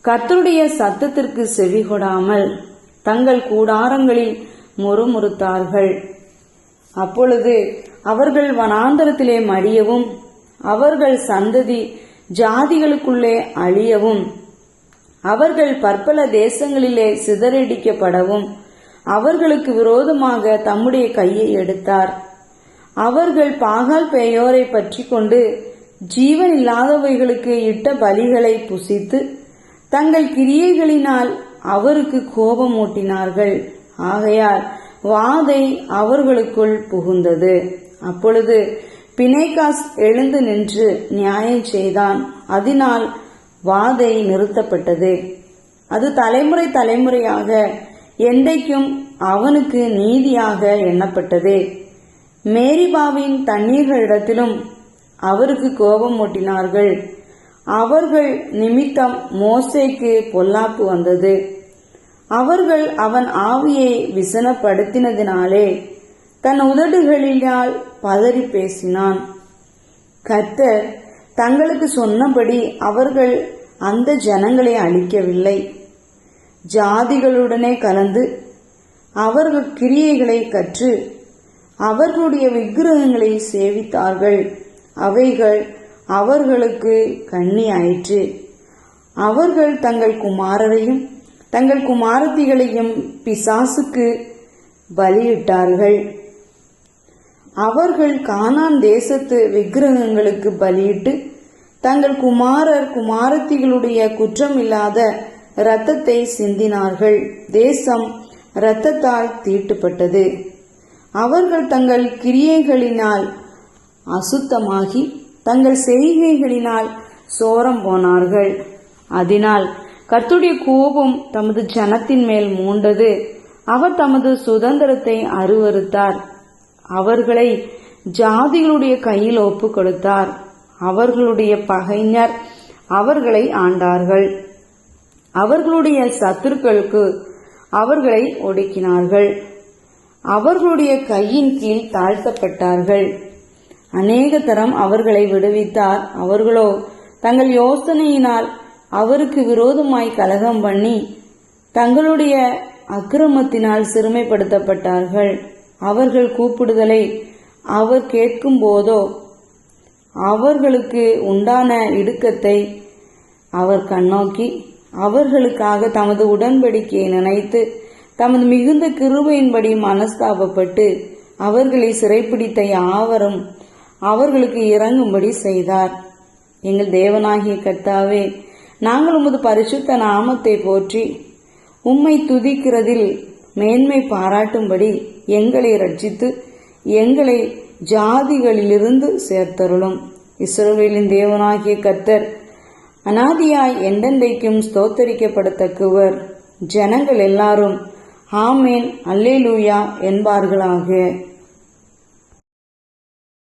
கர்த்தருடைய சத்தத்திற்கு செவிகொடாமல் தங்கள் கூடாரங்களில் முறுமுறுத்தார்கள். அப்பொழுது அவர்கள் வனாந்தரத்திலே மடியவும் அவர்கள் சந்ததி ஜாதிகளுக்குள்ளே அழியவும் அவர்கள் பற்பல தேசங்களிலே சிதறடிக்கப்படவும் அவர்களுக்கு விரோதமாக தம்முடைய கையை எடுத்தார். அவர்கள் பாகால் பேயோரை பற்றி கொண்டு ஜீவன் இல்லாதவைகளுக்கு இட்ட பலிகளை புசித்து தங்கள் கிரியைகளினால் அவருக்கு கோபமூட்டினார்கள். ஆகையால் வாதை அவர்களுக்குள் புகுந்தது. அப்பொழுது பினேகாஸ் எழுந்து நின்று நியாயம் செய்தான். அதனால் வாதை நிறுத்தப்பட்டது. அது தலைமுறை தலைமுறையாக என்றைக்கும் அவனுக்கு நீதியாக எண்ணப்பட்டது. மேரிபாவின் தண்ணீர்களிடத்திலும் அவருக்கு கோபம் மூட்டினார்கள். அவர்கள் நிமித்தம் மோசேக்கு பொல்லாப்பு வந்தது. அவர்கள் அவன் ஆவியை விசனப்படுத்தினதினாலே தன் உதடுகளினால் பதறி பேசினான். கர்த்தர் தங்களுக்கு சொன்னபடி அவர்கள் அந்த ஜனங்களை அழிக்கவில்லை. ஜாதிகளுடனே கலந்து அவர்கள் கிரியைகளை கற்று அவர்களுடைய விக்கிரகங்களை சேவித்தார்கள். அவைகள் அவர்களுக்கு கண்ணியாயிற்று. அவர்கள் தங்கள் குமாரரையும் தங்கள் குமாரத்திகளையும் பிசாசுக்கு பலியிட்டார்கள். அவர்கள் கானான் தேசத்து விக்கிரகங்களுக்கு பலியிட்டு தங்கள் குமாரர் குமாரத்திகளுடைய குற்றமில்லாத இரத்தத்தை சிந்தினார்கள். தேசம் இரத்தத்தால் தீட்டுப்பட்டது. அவர்கள் தங்கள் கிரியைகளினால் அசுத்தமாகி தங்கள் செய்கைகளினால் சோரம் போனார்கள். அதனால் கர்த்தருடைய கோபம் தமது ஜனத்தின் மேல் மூண்டது. அவர் தமது சுதந்திரத்தை அருவருத்தார். அவர்களை ஜாதிகளுடைய கையில் ஒப்பு கொடுத்தார். அவர்களுடைய பகைஞர் அவர்களை ஆண்டார்கள். அவர்களுடைய சத்துருக்களுக்கு அவர்களை ஒடுக்கினார்கள். அவர்களுடைய கையின் கீழ் தாழ்த்தப்பட்டார்கள். அநேக தரம் அவர்களை விடுவித்தார். அவர்களோ தங்கள் யோசனையினால் அவருக்கு விரோதமாய் கலகம் பண்ணி தங்களுடைய அக்கிரமத்தினால் சிறுமைப்படுத்தப்பட்டார்கள். அவர்கள் கூப்பிடுதலை அவர் கேட்கும் போதோ அவர்களுக்கு உண்டான இடுக்கத்தை அவர் கண்ணோக்கி அவர்களுக்காக தமது உடன்படிக்கையை நினைத்து தமது மிகுந்த கிருபையின்படி மனஸ்தாபப்பட்டு அவர்களை சிறைப்பிடித்த யாவரும் அவர்களுக்கு இறங்கும்படி செய்தார். எங்கள் தேவனாகிய கர்த்தாவே, நாங்கள் உமது பரிசுத்த நாமத்தை போற்றி உம்மை துதிக்கிறதில் மேன்மை பாராட்டும்படி எங்களை ரட்சித்து எங்களை ஜாதிகளிலிருந்து சேர்த்தருளும். இஸ்ரவேலின் தேவனாகிய கர்த்தர் அநாதியாய் என்றென்றைக்கும் ஸ்தோத்தரிக்கப்படத்தக்கவர். ஜனங்கள் எல்லாரும் ஆமேன் அல்லேலூயா என்பார்களாக.